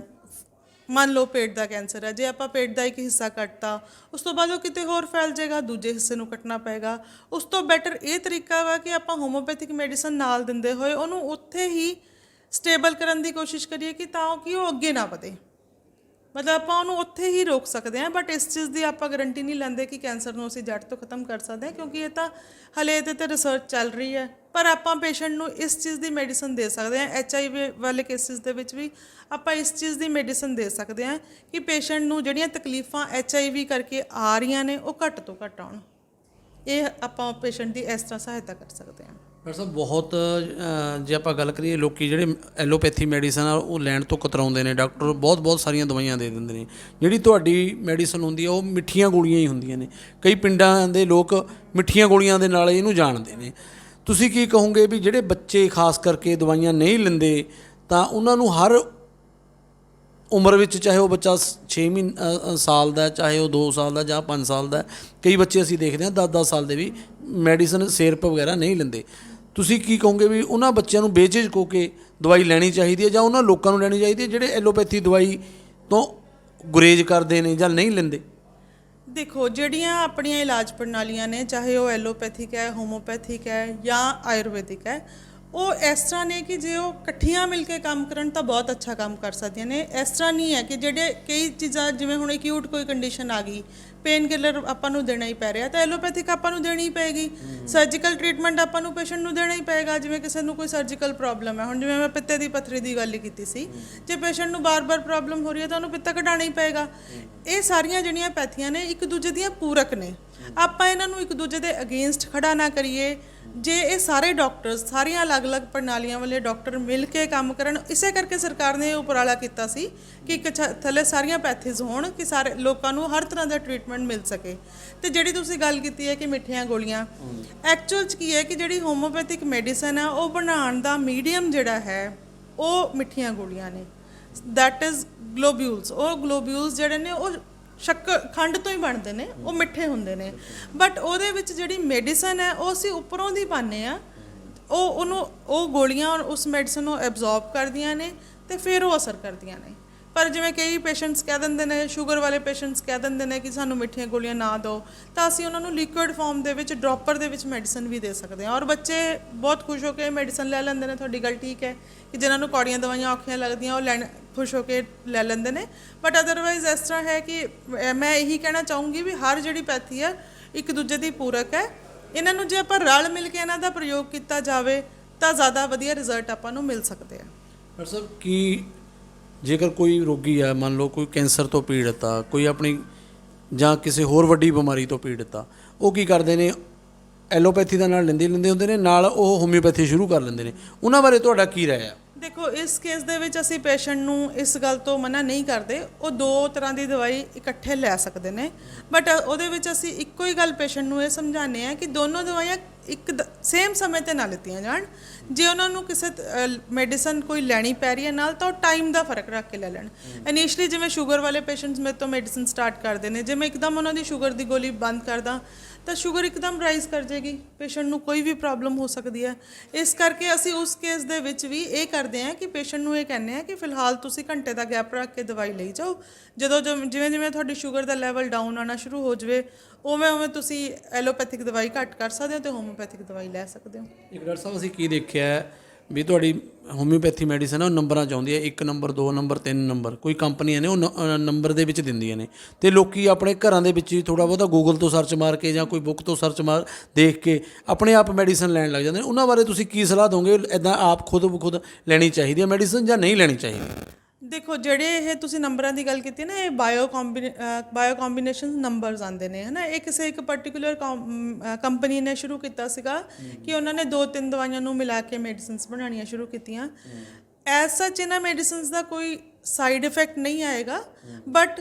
ਮੰਨ ਲਓ ਪੇਟ ਦਾ ਕੈਂਸਰ ਹੈ, ਜੇ ਆਪਾਂ ਪੇਟ ਦਾ ਇੱਕ ਹਿੱਸਾ ਕੱਟਤਾ ਉਸ ਤੋਂ ਬਾਅਦ ਉਹ ਕਿਤੇ ਹੋਰ ਫੈਲ ਜਾਏਗਾ, ਦੂਜੇ ਹਿੱਸੇ ਨੂੰ ਕੱਟਣਾ ਪਏਗਾ। ਉਸ ਤੋਂ ਬੈਟਰ ਇਹ ਤਰੀਕਾ ਵਾ ਕਿ ਆਪਾਂ ਹੋਮੋਪੈਥਿਕ ਮੈਡੀਸਨ ਨਾਲ ਦਿੰਦੇ ਹੋਏ ਉਹਨੂੰ ਉੱਥੇ ਹੀ ਸਟੇਬਲ ਕਰਨ ਦੀ ਕੋਸ਼ਿਸ਼ ਕਰੀਏ ਕਿ ਤਾਂ ਕਿ ਉਹ ਅੱਗੇ ਨਾ ਵਧੇ। ਮਤਲਬ ਆਪਾਂ ਉਹਨੂੰ ਉੱਥੇ ਹੀ ਰੋਕ ਸਕਦੇ ਹਾਂ, ਬਟ ਇਸ ਚੀਜ਼ ਦੀ ਆਪਾਂ ਗਰੰਟੀ ਨਹੀਂ ਲੈਂਦੇ ਕਿ ਕੈਂਸਰ ਨੂੰ ਅਸੀਂ ਜੜ ਤੋਂ ਖਤਮ ਕਰ ਸਕਦੇ ਹਾਂ, ਕਿਉਂਕਿ ਇਹ ਤਾਂ ਹਲੇ ਇਹਦੇ 'ਤੇ ਰਿਸਰਚ ਚੱਲ ਰਹੀ ਹੈ। ਪਰ ਆਪਾਂ ਪੇਸ਼ੈਂਟ ਨੂੰ ਇਸ ਚੀਜ਼ ਦੀ ਮੈਡੀਸਨ ਦੇ ਸਕਦੇ ਹਾਂ। HIV ਵਾਲੇ ਕੇਸਿਸ ਦੇ ਵਿੱਚ ਵੀ ਆਪਾਂ ਇਸ ਚੀਜ਼ ਦੀ ਮੈਡੀਸਨ ਦੇ ਸਕਦੇ ਹਾਂ ਕਿ ਪੇਸ਼ੈਂਟ ਨੂੰ ਜਿਹੜੀਆਂ ਤਕਲੀਫਾਂ HIV ਕਰਕੇ ਆ ਰਹੀਆਂ ਨੇ ਉਹ ਘੱਟ ਤੋਂ ਘੱਟ ਆਉਣ। ਇਹ ਆਪਾਂ ਪੇਸ਼ੈਂਟ ਦੀ ਇਸ ਤਰ੍ਹਾਂ ਸਹਾਇਤਾ ਕਰ ਸਕਦੇ ਹਾਂ। ਡਾਕਟਰ ਸਾਹਿਬ ਬਹੁਤ ਜੇ ਆਪਾਂ ਗੱਲ ਕਰੀਏ, ਲੋਕੀ ਜਿਹੜੇ ਐਲੋਪੈਥੀ ਮੈਡੀਸਨ ਆ ਉਹ ਲੈਣ ਤੋਂ ਕਤਰਾਉਂਦੇ ਨੇ, ਡਾਕਟਰ ਬਹੁਤ ਸਾਰੀਆਂ ਦਵਾਈਆਂ ਦੇ ਦਿੰਦੇ ਨੇ। ਜਿਹੜੀ ਤੁਹਾਡੀ ਮੈਡੀਸਨ ਹੁੰਦੀ ਆ ਉਹ ਮਿੱਠੀਆਂ ਗੋਲੀਆਂ ਹੀ ਹੁੰਦੀਆਂ ਨੇ। ਕਈ ਪਿੰਡਾਂ ਦੇ ਲੋਕ ਮਿੱਠੀਆਂ ਗੋਲੀਆਂ ਦੇ ਨਾਲ ਇਹਨੂੰ ਜਾਣਦੇ ਨੇ। ਤੁਸੀਂ ਕੀ ਕਹੋਗੇ ਵੀ ਜਿਹੜੇ ਬੱਚੇ ਖਾਸ ਕਰਕੇ ਦਵਾਈਆਂ ਨਹੀਂ ਲੈਂਦੇ ਤਾਂ ਉਹਨਾਂ ਨੂੰ ਹਰ ਉਮਰ ਵਿੱਚ, ਚਾਹੇ ਉਹ ਬੱਚਾ 6 ਸਾਲ ਦਾ, ਚਾਹੇ ਉਹ 2 ਸਾਲ ਦਾ ਜਾਂ 5 ਸਾਲ ਦਾ, ਕਈ ਬੱਚੇ ਅਸੀਂ ਦੇਖਦੇ ਹਾਂ 10 ਸਾਲ ਦੇ ਵੀ ਮੈਡੀਸਨ ਸਿਰਪ ਵਗੈਰਾ ਨਹੀਂ ਲੈਂਦੇ, ਤੁਸੀਂ ਕੀ ਕਹੋਗੇ ਵੀ ਉਹਨਾਂ ਬੱਚਿਆਂ ਨੂੰ ਬੇਝਿਜਕ ਹੋ ਕੇ ਦਵਾਈ ਲੈਣੀ ਚਾਹੀਦੀ ਹੈ ਜਾਂ ਉਹਨਾਂ ਲੋਕਾਂ ਨੂੰ ਲੈਣੀ ਚਾਹੀਦੀ ਹੈ ਜਿਹੜੇ ਐਲੋਪੈਥੀ ਦਵਾਈ ਤੋਂ ਗੁਰੇਜ਼ ਕਰਦੇ ਨੇ ਜਾਂ ਨਹੀਂ ਲੈਂਦੇ? ਦੇਖੋ, ਜਿਹੜੀਆਂ ਆਪਣੀਆਂ ਇਲਾਜ ਪ੍ਰਣਾਲੀਆਂ ਨੇ, ਚਾਹੇ ਉਹ ਐਲੋਪੈਥਿਕ ਹੈ, ਹੋਮੋਪੈਥਿਕ ਹੈ ਜਾਂ ਆਯੁਰਵੈਦਿਕ ਹੈ, ਉਹ ਇਸ ਤਰ੍ਹਾਂ ਨੇ ਕਿ ਜੇ ਉਹ ਇਕੱਠੀਆਂ ਮਿਲ ਕੇ ਕੰਮ ਕਰਨ ਤਾਂ ਬਹੁਤ ਅੱਛਾ ਕੰਮ ਕਰ ਸਕਦੀਆਂ ਨੇ। ਇਸ ਤਰ੍ਹਾਂ ਨਹੀਂ ਹੈ ਕਿ ਜਿਹੜੇ ਕਈ ਚੀਜ਼ਾਂ, ਜਿਵੇਂ ਹੁਣ ਐਕਿਊਟ ਕੋਈ ਕੰਡੀਸ਼ਨ ਆ ਗਈ, ਪੇਨ ਕਿਲਰ ਆਪਾਂ ਨੂੰ ਦੇਣਾ ਹੀ ਪੈ ਰਿਹਾ ਤਾਂ ਐਲੋਪੈਥਿਕ ਆਪਾਂ ਨੂੰ ਦੇਣੀ ਹੀ ਪਏਗੀ। ਸਰਜੀਕਲ ਟ੍ਰੀਟਮੈਂਟ ਆਪਾਂ ਨੂੰ ਪੇਸ਼ੈਂਟ ਨੂੰ ਦੇਣਾ ਹੀ ਪਏਗਾ। ਜਿਵੇਂ ਕਿਸੇ ਨੂੰ ਕੋਈ ਸਰਜੀਕਲ ਪ੍ਰੋਬਲਮ ਹੈ, ਹੁਣ ਜਿਵੇਂ ਮੈਂ ਪਿੱਤੇ ਦੀ ਪੱਥਰੀ ਦੀ ਗੱਲ ਕੀਤੀ ਸੀ, ਜੇ ਪੇਸ਼ੈਂਟ ਨੂੰ ਬਾਰ-ਬਾਰ ਪ੍ਰੋਬਲਮ ਹੋ ਰਹੀ ਹੈ ਤਾਂ ਉਹਨੂੰ ਪਿੱਤਾ ਕਢਾਉਣਾ ਹੀ ਪਏਗਾ। ਇਹ ਸਾਰੀਆਂ ਜਿਹੜੀਆਂ ਪੈਥੀਆਂ ਨੇ ਇੱਕ ਦੂਜੇ ਦੀਆਂ ਪੂਰਕ ਨੇ। ਆਪਾਂ ਇਹਨਾਂ ਨੂੰ ਇੱਕ ਦੂਜੇ ਦੇ ਅਗੇਂਸਟ ਖੜਾ ਨਾ ਕਰੀਏ। ਜੇ ਇਹ ਸਾਰੇ ਡਾਕਟਰਸ, ਸਾਰੀਆਂ ਅਲੱਗ-ਅਲੱਗ ਪ੍ਰਣਾਲੀਆਂ ਵਾਲੇ ਡਾਕਟਰ ਮਿਲ ਕੇ ਕੰਮ ਕਰਨ, ਇਸੇ ਕਰਕੇ ਸਰਕਾਰ ਨੇ ਇਹ ਉਪਰਾਲਾ ਕੀਤਾ ਸੀ ਕਿ ਇੱਕ ਥੱਲੇ ਸਾਰੀਆਂ ਪੈਥੀਜ਼ ਹੋਣ ਕਿ ਸਾਰੇ ਲੋਕਾਂ ਨੂੰ ਹਰ ਤਰ੍ਹਾਂ ਦਾ ਟ੍ਰੀਟਮੈਂਟ ਮਿਲ ਸਕੇ। ਤੇ ਜਿਹੜੀ ਤੁਸੀਂ ਗੱਲ ਕੀਤੀ ਹੈ ਕਿ ਮਿੱਠੀਆਂ ਗੋਲੀਆਂ, ਐਕਚੁਅਲ 'ਚ ਕੀ ਹੈ ਕਿ ਜਿਹੜੀ ਹੋਮੋਪੈਥਿਕ ਮੈਡੀਸਨ ਹੈ ਉਹ ਬਣਾਉਣ ਦਾ ਮੀਡੀਅਮ ਜਿਹੜਾ ਹੈ ਉਹ ਮਿੱਠੀਆਂ ਗੋਲੀਆਂ ਨੇ, ਦੈਟ ਇਜ਼ ਗਲੋਬਿਊਲਸ। ਉਹ ਗਲੋਬਿਊਲਸ ਜਿਹੜੇ ਨੇ ਉਹ ਖੰਡ ਤੋਂ ਹੀ ਬਣਦੇ ਨੇ, ਉਹ ਮਿੱਠੇ ਹੁੰਦੇ ਨੇ, ਬਟ ਉਹਦੇ ਵਿੱਚ ਜਿਹੜੀ ਮੈਡੀਸਨ ਹੈ ਉਹ ਅਸੀਂ ਉੱਪਰੋਂ ਦੀ ਪਾਉਂਦੇ ਆ। ਉਹ ਗੋਲੀਆਂ ਉਸ ਮੈਡੀਸਨ ਨੂੰ ਐਬਜ਼ੌਰਬ ਕਰਦੀਆਂ ਨੇ ਤੇ ਫਿਰ ਉਹ ਅਸਰ ਕਰਦੀਆਂ ਨੇ। ਪਰ ਜਿਵੇਂ ਕਈ ਪੇਸ਼ੈਂਟਸ ਕਹਿ ਦਿੰਦੇ ਨੇ, ਸ਼ੂਗਰ ਵਾਲੇ ਪੇਸ਼ੈਂਟਸ ਕਹਿ ਦਿੰਦੇ ਨੇ ਕਿ ਸਾਨੂੰ ਮਿੱਠੀਆਂ ਗੋਲੀਆਂ ਨਾ ਦਿਓ, ਤਾਂ ਅਸੀਂ ਉਹਨਾਂ ਨੂੰ ਲਿਕੁਇਡ ਫਾਰਮ ਦੇ ਵਿੱਚ ਡ੍ਰੌਪਰ ਦੇ ਵਿੱਚ ਮੈਡੀਸਨ ਵੀ ਦੇ ਸਕਦੇ ਹਾਂ। ਔਰ ਬੱਚੇ ਬਹੁਤ ਖੁਸ਼ ਹੋ ਕੇ ਮੈਡੀਸਨ ਲੈ ਲੈਂਦੇ ਨੇ। ਤੁਹਾਡੀ ਗੱਲ ਠੀਕ ਹੈ ਕਿ ਜਿਨ੍ਹਾਂ ਨੂੰ ਕੌੜੀਆਂ ਦਵਾਈਆਂ ਔਖੀਆਂ ਲੱਗਦੀਆਂ ਉਹ ਖੁਸ਼ ਹੋ ਕੇ ਲੈ ਲੈਂਦੇ ਨੇ, ਬਟ ਅਦਰਵਾਈਜ਼ ਇਸ ਤਰ੍ਹਾਂ ਹੈ ਕਿ ਮੈਂ ਇਹੀ ਕਹਿਣਾ ਚਾਹੂੰਗੀ ਵੀ ਹਰ ਜਿਹੜੀ ਪੈਥੀ ਹੈ ਇੱਕ ਦੂਜੇ ਦੀ ਪੂਰਕ ਹੈ। ਇਹਨਾਂ ਨੂੰ ਜੇ ਆਪਾਂ ਰਲ ਮਿਲ ਕੇ ਇਹਨਾਂ ਦਾ ਪ੍ਰਯੋਗ ਕੀਤਾ ਜਾਵੇ ਤਾਂ ਜ਼ਿਆਦਾ ਵਧੀਆ ਰਿਜ਼ਲਟ ਆਪਾਂ ਨੂੰ ਮਿਲ ਸਕਦੇ ਆ। ਡਾਕਟਰ ਸਾਹਿਬ, ਕੀ ਜੇਕਰ ਕੋਈ ਰੋਗੀ ਆ, ਮੰਨ ਲਓ ਕੋਈ ਕੈਂਸਰ ਤੋਂ ਪੀੜਤ ਆ, ਕੋਈ ਆਪਣੀ ਜਾਂ ਕਿਸੇ ਹੋਰ ਵੱਡੀ ਬਿਮਾਰੀ ਤੋਂ ਪੀੜਤ ਆ, ਉਹ ਕੀ ਕਰਦੇ ਨੇ, ਐਲੋਪੈਥੀ ਦਾ ਨਾਲ ਲੈਂਦੇ ਹੁੰਦੇ ਨੇ, ਨਾਲ ਉਹ ਹੋਮਿਓਪੈਥੀ ਸ਼ੁਰੂ ਕਰ ਲੈਂਦੇ ਨੇ, ਉਹਨਾਂ ਬਾਰੇ ਤੁਹਾਡਾ ਕੀ ਰਾਏ ਆ? ਦੇਖੋ, ਇਸ ਕੇਸ ਦੇ ਵਿੱਚ ਅਸੀਂ ਪੇਸ਼ੈਂਟ ਨੂੰ ਇਸ ਗੱਲ ਤੋਂ ਮਨਾ ਨਹੀਂ ਕਰਦੇ। ਉਹ 2 ਤਰ੍ਹਾਂ ਦੀ ਦਵਾਈ ਇਕੱਠੇ ਲੈ ਸਕਦੇ ਨੇ, ਬਟ ਉਹਦੇ ਵਿੱਚ ਅਸੀਂ ਇੱਕੋ ਹੀ ਗੱਲ ਪੇਸ਼ੈਂਟ ਨੂੰ ਇਹ ਸਮਝਾਉਂਦੇ ਹਾਂ ਕਿ ਦੋਨੋਂ ਦਵਾਈਆਂ ਇੱਕ ਸੇਮ ਸਮੇਂ 'ਤੇ ਨਾ ਲਿੱਤੀਆਂ ਜਾਣ। ਜੇ ਉਹਨਾਂ ਨੂੰ ਕਿਸੇ ਮੈਡੀਸਨ ਕੋਈ ਲੈਣੀ ਪੈ ਰਹੀ ਹੈ ਨਾਲ, ਤਾਂ ਉਹ ਟਾਈਮ ਦਾ ਫਰਕ ਰੱਖ ਕੇ ਲੈ ਲੈਣ। ਇਨੀਸ਼ੀਅਲੀ ਜਿਵੇਂ ਸ਼ੂਗਰ ਵਾਲੇ ਪੇਸ਼ੈਂਟਸ ਮੇਰੇ ਤੋਂ ਮੈਡੀਸਨ ਸਟਾਰਟ ਕਰਦੇ ਨੇ, ਜੇ ਮੈਂ ਇੱਕਦਮ ਉਹਨਾਂ ਦੀ ਸ਼ੂਗਰ ਦੀ ਗੋਲੀ ਬੰਦ ਕਰਦਾ ਤਾਂ ਸ਼ੂਗਰ ਇੱਕਦਮ ਰਾਈਜ਼ ਕਰ ਜਾਏਗੀ, ਪੇਸ਼ੈਂਟ ਨੂੰ ਕੋਈ ਵੀ ਪ੍ਰੋਬਲਮ ਹੋ ਸਕਦੀ ਹੈ। ਇਸ ਕਰਕੇ ਅਸੀਂ ਉਸ ਕੇਸ ਦੇ ਵਿੱਚ ਵੀ ਇਹ ਕਰਦੇ ਹਾਂ ਕਿ ਪੇਸ਼ੈਂਟ ਨੂੰ ਇਹ ਕਹਿੰਦੇ ਹਾਂ ਕਿ ਫਿਲਹਾਲ ਤੁਸੀਂ ਘੰਟੇ ਦਾ ਗੈਪ ਰੱਖ ਕੇ ਦਵਾਈ ਲਈ ਜਾਓ। ਜਦੋਂ ਜਿਵੇਂ ਜਿਵੇਂ ਤੁਹਾਡੀ ਸ਼ੂਗਰ ਦਾ ਲੈਵਲ ਡਾਊਨ ਆਉਣਾ ਸ਼ੁਰੂ ਹੋ ਜਾਵੇ, ਉਵੇਂ ਉਵੇਂ ਤੁਸੀਂ ਐਲੋਪੈਥਿਕ ਦਵਾਈ ਘੱਟ ਕਰ ਸਕਦੇ ਹੋ ਅਤੇ ਹੋਮੋਪੈਥਿਕ ਦਵਾਈ ਲੈ ਸਕਦੇ ਹੋ। ਇੱਕ ਡਾਕਟਰ ਸਾਹਿਬ ਅਸੀਂ ਕੀ ਦੇਖਿਆ ਹੈ ਵੀ ਤੁਹਾਡੀ ਹੋਮਿਓਪੈਥੀ ਮੈਡੀਸਨ ਆ ਉਹ ਨੰਬਰਾਂ 'ਚ ਆਉਂਦੀ ਹੈ, 1 ਨੰਬਰ 2 ਨੰਬਰ 3 ਨੰਬਰ, ਕੋਈ ਕੰਪਨੀਆਂ ਨੇ ਉਹ ਨੰਬਰ ਦੇ ਵਿੱਚ ਦਿੰਦੀਆਂ ਨੇ, ਅਤੇ ਲੋਕ ਆਪਣੇ ਘਰਾਂ ਦੇ ਵਿੱਚ ਹੀ ਥੋੜ੍ਹਾ ਬਹੁਤਾ ਗੂਗਲ ਤੋਂ ਸਰਚ ਮਾਰ ਕੇ ਜਾਂ ਕੋਈ ਬੁੱਕ ਤੋਂ ਸਰਚ ਦੇਖ ਕੇ ਆਪਣੇ ਆਪ ਮੈਡੀਸਨ ਲੈਣ ਲੱਗ ਜਾਂਦੇ ਨੇ। ਉਹਨਾਂ ਬਾਰੇ ਤੁਸੀਂ ਕੀ ਸਲਾਹ ਦੋਗੇ? ਇੱਦਾਂ ਆਪ ਖੁਦ ਲੈਣੀ ਚਾਹੀਦੀ ਹੈ ਮੈਡੀਸਨ ਜਾਂ ਨਹੀਂ ਲੈਣੀ ਚਾਹੀਦੀ? ਦੇਖੋ, ਜਿਹੜੇ ਇਹ ਤੁਸੀਂ ਨੰਬਰਾਂ ਦੀ ਗੱਲ ਕੀਤੀ ਨਾ, ਇਹ ਬਾਇਓ ਕੰਬੀਨੇਸ਼ਨ ਨੰਬਰਸ ਆਉਂਦੇ ਨੇ, ਹੈ ਨਾ। ਇਹ ਕਿਸੇ ਇੱਕ ਪਰਟੀਕੂਲਰ ਕੰਪਨੀ ਨੇ ਸ਼ੁਰੂ ਕੀਤਾ ਸੀਗਾ ਕਿ ਉਹਨਾਂ ਨੇ 2-3 ਦਵਾਈਆਂ ਨੂੰ ਮਿਲਾ ਕੇ ਮੈਡੀਸਿਨਸ ਬਣਾਉਣੀਆਂ ਸ਼ੁਰੂ ਕੀਤੀਆਂ। ਐਜ਼ ਸੱਚ ਇਹਨਾਂ ਮੈਡੀਸਿਨਸ ਦਾ ਕੋਈ ਸਾਈਡ ਇਫੈਕਟ ਨਹੀਂ ਆਏਗਾ, ਬਟ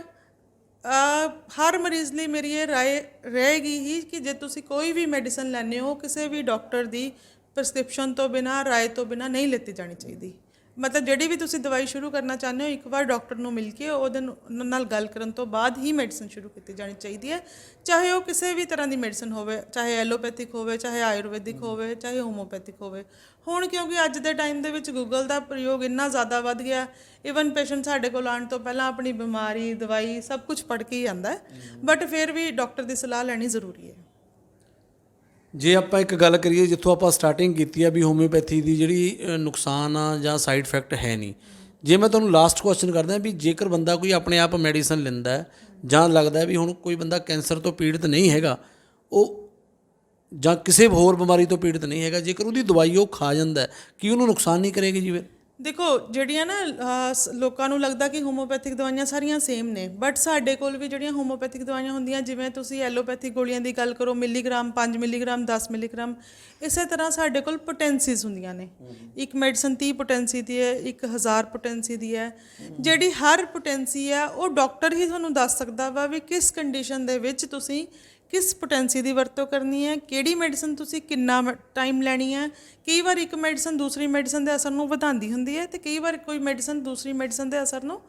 ਹਰ ਮਰੀਜ਼ ਲਈ ਮੇਰੀ ਇਹ ਰਾਏ ਰਹੇਗੀ ਹੀ ਕਿ ਜੇ ਤੁਸੀਂ ਕੋਈ ਵੀ ਮੈਡੀਸਨ ਲੈਂਦੇ ਹੋ, ਕਿਸੇ ਵੀ ਡਾਕਟਰ ਦੀ ਪ੍ਰਸਕ੍ਰਿਪਸ਼ਨ ਤੋਂ ਬਿਨਾਂ, ਰਾਏ ਤੋਂ ਬਿਨਾਂ ਨਹੀਂ ਲਿੱਤੀ ਜਾਣੀ ਚਾਹੀਦੀ। ਮਤਲਬ ਜਿਹੜੀ ਵੀ ਤੁਸੀਂ ਦਵਾਈ ਸ਼ੁਰੂ ਕਰਨਾ ਚਾਹੁੰਦੇ ਹੋ, ਇੱਕ ਵਾਰ ਡਾਕਟਰ ਨੂੰ ਮਿਲ ਕੇ ਉਹਦੇ ਨਾਲ ਗੱਲ ਕਰਨ ਤੋਂ ਬਾਅਦ ਹੀ ਮੈਡੀਸਨ ਸ਼ੁਰੂ ਕੀਤੀ ਜਾਣੀ ਚਾਹੀਦੀ ਹੈ, ਚਾਹੇ ਉਹ ਕਿਸੇ ਵੀ ਤਰ੍ਹਾਂ ਦੀ ਮੈਡੀਸਨ ਹੋਵੇ, ਚਾਹੇ ਐਲੋਪੈਥਿਕ ਹੋਵੇ, ਚਾਹੇ ਆਯੁਰਵੈਦਿਕ ਹੋਵੇ, ਚਾਹੇ ਹੋਮੋਪੈਥਿਕ ਹੋਵੇ। ਹੁਣ ਕਿਉਂਕਿ ਅੱਜ ਦੇ ਟਾਈਮ ਦੇ ਵਿੱਚ ਗੂਗਲ ਦਾ ਪ੍ਰਯੋਗ ਇੰਨਾ ਜ਼ਿਆਦਾ ਵੱਧ ਗਿਆ, ਈਵਨ ਪੇਸ਼ੈਂਟ ਸਾਡੇ ਕੋਲ ਆਉਣ ਤੋਂ ਪਹਿਲਾਂ ਆਪਣੀ ਬਿਮਾਰੀ, ਦਵਾਈ ਸਭ ਕੁਝ ਪੜ੍ਹ ਕੇ ਹੀ ਆਉਂਦਾ, ਬਟ ਫਿਰ ਵੀ ਡਾਕਟਰ ਦੀ ਸਲਾਹ ਲੈਣੀ ਜ਼ਰੂਰੀ ਹੈ। ਜੇ ਆਪਾਂ ਇੱਕ ਗੱਲ ਕਰੀਏ ਜਿੱਥੋਂ ਆਪਾਂ ਸਟਾਰਟਿੰਗ ਕੀਤੀ ਆ ਵੀ ਹੋਮਿਓਪੈਥੀ ਦੀ ਜਿਹੜੀ ਨੁਕਸਾਨ ਆ ਜਾਂ ਸਾਈਡ ਇਫੈਕਟ ਹੈ ਨਹੀਂ, ਜੇ ਮੈਂ ਤੁਹਾਨੂੰ ਲਾਸਟ ਕੁਐਸਚਨ ਕਰਦਾ ਵੀ ਜੇਕਰ ਬੰਦਾ ਕੋਈ ਆਪਣੇ ਆਪ ਮੈਡੀਸਨ ਲੈਂਦਾ ਜਾਂ ਲੱਗਦਾ ਵੀ ਹੁਣ ਕੋਈ ਬੰਦਾ ਕੈਂਸਰ ਤੋਂ ਪੀੜਤ ਨਹੀਂ ਹੈਗਾ, ਉਹ ਜਾਂ ਕਿਸੇ ਹੋਰ ਬਿਮਾਰੀ ਤੋਂ ਪੀੜਤ ਨਹੀਂ ਹੈਗਾ, ਜੇਕਰ ਉਹਦੀ ਦਵਾਈ ਉਹ ਖਾ ਜਾਂਦਾ ਕੀ ਉਹਨੂੰ ਨੁਕਸਾਨ ਨਹੀਂ ਕਰੇਗੀ? ਜਿਵੇਂ ਦੇਖੋ, ਜਿਹੜੀਆਂ ਨਾ ਲੋਕਾਂ ਨੂੰ ਲੱਗਦਾ ਕਿ ਹੋਮੋਪੈਥਿਕ ਦਵਾਈਆਂ ਸਾਰੀਆਂ ਸੇਮ ਨੇ, ਬਟ ਸਾਡੇ ਕੋਲ ਵੀ ਜਿਹੜੀਆਂ ਹੋਮੋਪੈਥਿਕ ਦਵਾਈਆਂ ਹੁੰਦੀਆਂ, ਜਿਵੇਂ ਤੁਸੀਂ ਐਲੋਪੈਥਿਕ ਗੋਲੀਆਂ ਦੀ ਗੱਲ ਕਰੋ, ਮਿਲੀਗ੍ਰਾਮ, 5 ਮਿਲੀਗ੍ਰਾਮ, 10 ਮਿਲੀਗ੍ਰਾਮ, ਇਸੇ ਤਰ੍ਹਾਂ ਸਾਡੇ ਕੋਲ ਪੋਟੈਂਸੀਜ਼ ਹੁੰਦੀਆਂ ਨੇ। ਇੱਕ ਮੈਡੀਸਨ 30 ਪੋਟੈਂਸੀ ਦੀ ਹੈ, ਇੱਕ 1000 ਪੋਟੈਂਸੀ ਦੀ ਹੈ। ਜਿਹੜੀ ਹਰ ਪੋਟੈਂਸੀ ਹੈ ਉਹ ਡਾਕਟਰ ਹੀ ਤੁਹਾਨੂੰ ਦੱਸ ਸਕਦਾ ਵਾ ਵੀ ਕਿਸ ਕੰਡੀਸ਼ਨ ਦੇ ਵਿੱਚ ਤੁਸੀਂ ਕਿਸ ਪੋਟੈਂਸੀ ਦੀ ਵਰਤੋਂ ਕਰਨੀ ਹੈ, ਕਿਹੜੀ ਮੈਡੀਸਨ ਤੁਸੀਂ ਕਿੰਨਾ ਟਾਈਮ ਲੈਣੀ ਹੈ। ਕਈ ਵਾਰ ਇੱਕ ਮੈਡੀਸਨ ਦੂਸਰੀ ਮੈਡੀਸਨ ਦੇ ਅਸਰ ਨੂੰ ਵਧਾਉਂਦੀ ਹੁੰਦੀ ਹੈ, ਅਤੇ ਕਈ ਵਾਰ ਕੋਈ ਮੈਡੀਸਨ ਦੂਸਰੀ ਮੈਡੀਸਨ ਦੇ ਅਸਰ ਨੂੰ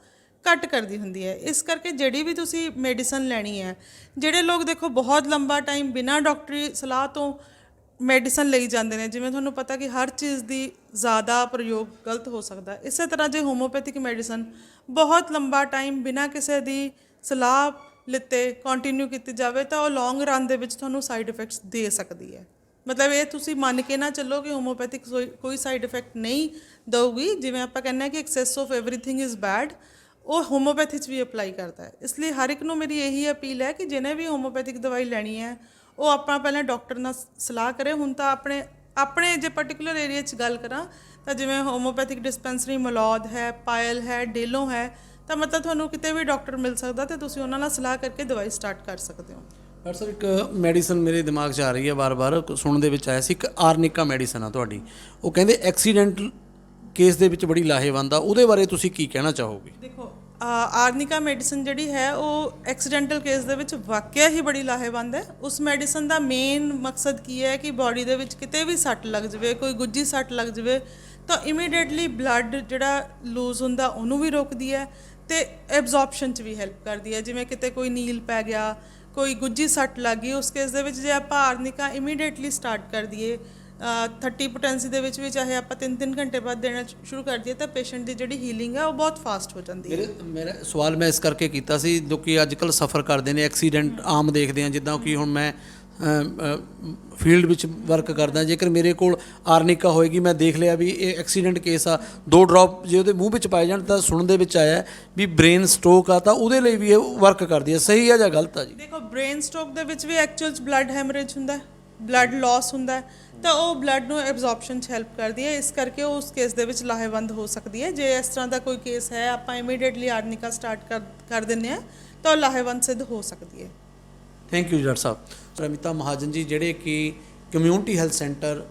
ਘੱਟ ਕਰਦੀ ਹੁੰਦੀ ਹੈ। ਇਸ ਕਰਕੇ ਜਿਹੜੀ ਵੀ ਤੁਸੀਂ ਮੈਡੀਸਨ ਲੈਣੀ ਹੈ, ਜਿਹੜੇ ਲੋਕ ਦੇਖੋ ਬਹੁਤ ਲੰਬਾ ਟਾਈਮ ਬਿਨਾਂ ਡਾਕਟਰੀ ਸਲਾਹ ਤੋਂ ਮੈਡੀਸਨ ਲਈ ਜਾਂਦੇ ਨੇ, ਜਿਵੇਂ ਤੁਹਾਨੂੰ ਪਤਾ ਕਿ ਹਰ ਚੀਜ਼ ਦੀ ਜ਼ਿਆਦਾ ਪ੍ਰਯੋਗ ਗਲਤ ਹੋ ਸਕਦਾ, ਇਸੇ ਤਰ੍ਹਾਂ ਜੇ ਹੋਮੋਪੈਥਿਕ ਮੈਡੀਸਨ ਬਹੁਤ ਲੰਬਾ ਟਾਈਮ ਬਿਨਾਂ ਕਿਸੇ ਦੀ ਸਲਾਹ ਲਿੱਤੇ ਕੰਟੀਨਿਊ ਕੀਤੀ ਜਾਵੇ ਤਾਂ ਉਹ ਲੌਂਗ ਰਨ ਦੇ ਵਿੱਚ ਤੁਹਾਨੂੰ ਸਾਈਡ ਇਫੈਕਟਸ ਦੇ ਸਕਦੀ ਹੈ। ਮਤਲਬ ਇਹ ਤੁਸੀਂ ਮੰਨ ਕੇ ਨਾ ਚੱਲੋ ਕਿ ਹੋਮੋਪੈਥਿਕ ਕੋਈ ਸਾਈਡ ਇਫੈਕਟ ਨਹੀਂ ਦਊਗੀ। ਜਿਵੇਂ ਆਪਾਂ ਕਹਿੰਦੇ ਹਾਂ ਕਿ access of everything is bad, ਉਹ ਹੋਮੋਪੈਥੀ 'ਚ ਵੀ ਅਪਲਾਈ ਕਰਦਾ ਹੈ। ਇਸ ਲਈ ਹਰ ਇੱਕ ਨੂੰ ਮੇਰੀ ਇਹੀ ਅਪੀਲ ਹੈ ਕਿ ਜਿਹਨੇ ਵੀ ਹੋਮੋਪੈਥਿਕ ਦਵਾਈ ਲੈਣੀ ਹੈ ਉਹ ਆਪਣਾ ਪਹਿਲਾਂ ਡਾਕਟਰ ਨਾਲ ਸਲਾਹ ਕਰੇ। ਹੁਣ ਤਾਂ ਆਪਣੇ ਜੇ ਪਰਟੀਕੂਲਰ ਏਰੀਆ 'ਚ ਗੱਲ ਕਰਾਂ ਤਾਂ ਜਿਵੇਂ ਹੋਮੋਪੈਥਿਕ ਡਿਸਪੈਂਸਰੀ ਮਲੌਦ ਹੈ, ਪਾਇਲ ਹੈ, ਡੇਲੋਂ ਹੈ, ਤਾਂ ਮਤਲਬ ਤੁਹਾਨੂੰ ਕਿਤੇ ਵੀ ਡਾਕਟਰ ਮਿਲ ਸਕਦਾ ਅਤੇ ਤੁਸੀਂ ਉਹਨਾਂ ਨਾਲ ਸਲਾਹ ਕਰਕੇ ਦਵਾਈ ਸਟਾਰਟ ਕਰ ਸਕਦੇ ਹੋ। ਡਾਕਟਰ ਸਾਹਿਬ, ਇੱਕ ਮੈਡੀਸਨ ਮੇਰੇ ਦਿਮਾਗ 'ਚ ਆ ਰਹੀ ਹੈ, ਵਾਰ-ਵਾਰ ਸੁਣਨ ਦੇ ਵਿੱਚ ਆਇਆ ਸੀ, ਇੱਕ ਆਰਨਿਕਾ ਮੈਡੀਸਨ ਆ ਤੁਹਾਡੀ, ਉਹ ਕਹਿੰਦੇ ਐਕਸੀਡੈਂਟਲ ਕੇਸ ਦੇ ਵਿੱਚ ਬੜੀ ਲਾਹੇਵੰਦ ਆ, ਉਹਦੇ ਬਾਰੇ ਤੁਸੀਂ ਕੀ ਕਹਿਣਾ ਚਾਹੋਗੇ? ਦੇਖੋ, ਆਰਨਿਕਾ ਮੈਡੀਸਨ ਜਿਹੜੀ ਹੈ ਉਹ ਐਕਸੀਡੈਂਟਲ ਕੇਸ ਦੇ ਵਿੱਚ ਵਾਕਿਆ ਹੀ ਬੜੀ ਲਾਹੇਵੰਦ ਹੈ। ਉਸ ਮੈਡੀਸਨ ਦਾ ਮੇਨ ਮਕਸਦ ਕੀ ਹੈ ਕਿ ਬਾਡੀ ਦੇ ਵਿੱਚ ਕਿਤੇ ਵੀ ਸੱਟ ਲੱਗ ਜਾਵੇ, ਕੋਈ ਗੁੱਝੀ ਸੱਟ ਲੱਗ ਜਾਵੇ ਤਾਂ ਇਮੀਡੀਏਟਲੀ ਬਲੱਡ ਜਿਹੜਾ ਲੂਜ਼ ਹੁੰਦਾ ਉਹਨੂੰ ਵੀ ਰੋਕਦੀ ਹੈ ਅਤੇ ਐਬਜ਼ੌਰਪਸ਼ਨ 'ਚ ਵੀ ਹੈਲਪ ਕਰਦੀ ਹੈ। ਜਿਵੇਂ ਕਿਤੇ ਕੋਈ ਨੀਲ ਪੈ ਗਿਆ, ਕੋਈ ਗੁੱਝੀ ਸੱਟ ਲੱਗ ਗਈ, ਉਸ ਕੇਸ ਦੇ ਵਿੱਚ ਜੇ ਆਪਾਂ ਆਰਨਿਕਾ ਇਮੀਡੀਏਟਲੀ ਸਟਾਰਟ ਕਰ ਦਈਏ 30 ਪੋਟੈਂਸੀ ਦੇ ਵਿੱਚ ਵੀ, ਚਾਹੇ ਆਪਾਂ 3-3 ਘੰਟੇ ਬਾਅਦ ਦੇਣਾ ਸ਼ੁਰੂ ਕਰ ਦਈਏ, ਤਾਂ ਪੇਸ਼ੈਂਟ ਦੀ ਜਿਹੜੀ ਹੀਲਿੰਗ ਹੈ ਉਹ ਬਹੁਤ ਫਾਸਟ ਹੋ ਜਾਂਦੀ ਹੈ। ਮੇਰਾ ਸਵਾਲ ਮੈਂ ਇਸ ਕਰਕੇ ਕੀਤਾ ਸੀ ਕਿਉਂਕਿ ਅੱਜ ਕੱਲ੍ਹ ਸਫਰ ਕਰਦੇ ਨੇ, ਐਕਸੀਡੈਂਟ ਆਮ ਦੇਖਦੇ ਹਾਂ, ਜਿੱਦਾਂ ਕਿ ਹੁਣ ਮੈਂ ਫੀਲਡ ਵਿੱਚ ਵਰਕ ਕਰਦਾ, ਜੇਕਰ ਮੇਰੇ ਕੋਲ ਆਰਨਿਕਾ ਹੋਏਗੀ, ਮੈਂ ਦੇਖ ਲਿਆ ਵੀ ਇਹ ਐਕਸੀਡੈਂਟ ਕੇਸ ਆ, 2 ਡ੍ਰੌਪ ਜੇ ਉਹਦੇ ਮੂੰਹ ਵਿੱਚ ਪਾਏ ਜਾਣ ਤਾਂ ਸੁਣਨ ਦੇ ਵਿੱਚ ਆਇਆ ਵੀ ਬ੍ਰੇਨ ਸਟ੍ਰੋਕ ਆ, ਤਾਂ ਉਹਦੇ ਲਈ ਵੀ ਇਹ ਵਰਕ ਕਰਦੀ ਹੈ। ਸਹੀ ਆ ਜਾਂ ਗਲਤ ਆ ਜੀ? ਦੇਖੋ, ਬ੍ਰੇਨ ਸਟ੍ਰੋਕ ਦੇ ਵਿੱਚ ਵੀ ਐਕਚੁਅਲ 'ਚ ਬਲੱਡ ਹੈਮਰੇਜ ਹੁੰਦਾ, ਬਲੱਡ ਲਾਸ ਹੁੰਦਾ, ਤਾਂ ਉਹ ਬਲੱਡ ਨੂੰ ਐਬਜ਼ੌਰਪਸ਼ਨ 'ਚ ਹੈਲਪ ਕਰਦੀ ਹੈ। ਇਸ ਕਰਕੇ ਉਹ ਉਸ ਕੇਸ ਦੇ ਵਿੱਚ ਲਾਹੇਵੰਦ ਹੋ ਸਕਦੀ ਹੈ। ਜੇ ਇਸ ਤਰ੍ਹਾਂ ਦਾ ਕੋਈ ਕੇਸ ਹੈ, ਆਪਾਂ ਇਮੀਡੀਏਟਲੀ ਆਰਨਿਕਾ ਸਟਾਰਟ ਕਰ ਦਿੰਦੇ ਹਾਂ ਤਾਂ ਉਹ ਲਾਹੇਵੰਦ ਸਿੱਧ ਹੋ ਸਕਦੀ ਹੈ। ਥੈਂਕ ਯੂ ਡਾਕਟਰ ਸਾਹਿਬ। ਰਮਿਤਾ ਮਹਾਜਨ ਜੀ, ਜਿਹੜੇ ਕਿ ਕਮਿਊਨਿਟੀ ਹੈਲਥ ਸੈਂਟਰ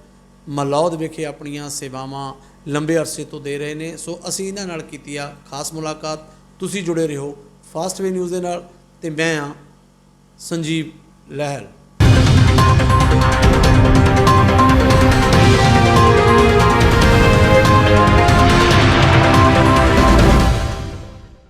ਮਲੌਦ ਵਿਖੇ ਆਪਣੀਆਂ ਸੇਵਾਵਾਂ ਲੰਬੇ ਅਰਸੇ ਤੋਂ ਦੇ ਰਹੇ ਨੇ, ਸੋ ਅਸੀਂ ਇਹਨਾਂ ਨਾਲ ਕੀਤੀ ਆ ਖਾਸ ਮੁਲਾਕਾਤ। ਤੁਸੀਂ ਜੁੜੇ ਰਹੋ ਫਾਸਟਵੇ ਨਿਊਜ਼ ਦੇ ਨਾਲ, ਅਤੇ ਮੈਂ ਹਾਂ ਸੰਜੀਵ ਲਹਿਲ।